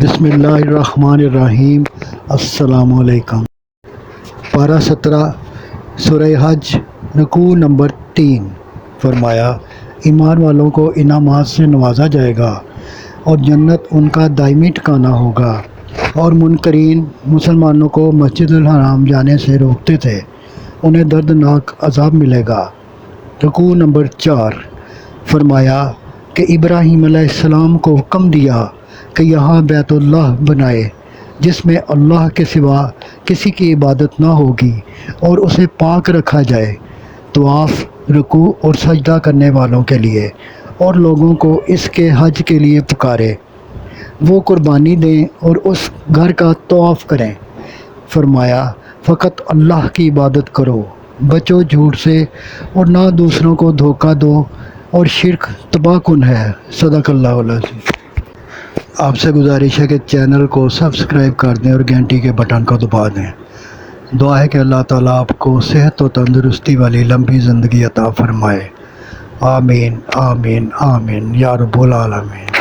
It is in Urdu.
بسم اللہ الرحمن الرحیم۔ السلام علیکم۔ پارہ 17 سورہ حج رکوع نمبر 3۔ فرمایا، ایمان والوں کو انعامات سے نوازا جائے گا اور جنت ان کا دائمی ٹھکانہ ہوگا، اور منکرین مسلمانوں کو مسجد الحرام جانے سے روکتے تھے، انہیں دردناک عذاب ملے گا۔ رکوع نمبر 4۔ فرمایا کہ ابراہیم علیہ السلام کو حکم دیا کہ یہاں بیت اللہ بنائے جس میں اللہ کے سوا کسی کی عبادت نہ ہوگی اور اسے پاک رکھا جائے، طواف، رکوع اور سجدہ کرنے والوں کے لیے، اور لوگوں کو اس کے حج کے لیے پکارے، وہ قربانی دیں اور اس گھر کا طواف کریں۔ فرمایا، فقط اللہ کی عبادت کرو، بچو جھوٹ سے اور نہ دوسروں کو دھوکہ دو، اور شرک تباہ کن ہے۔ صدق اللہ العظیم۔ آپ سے گزارش ہے کہ چینل کو سبسکرائب کر دیں اور گھنٹی کے بٹن کو دبا دیں۔ دعا ہے کہ اللہ تعالیٰ آپ کو صحت و تندرستی والی لمبی زندگی عطا فرمائے۔ آمین آمین آمین یا رب العالمین۔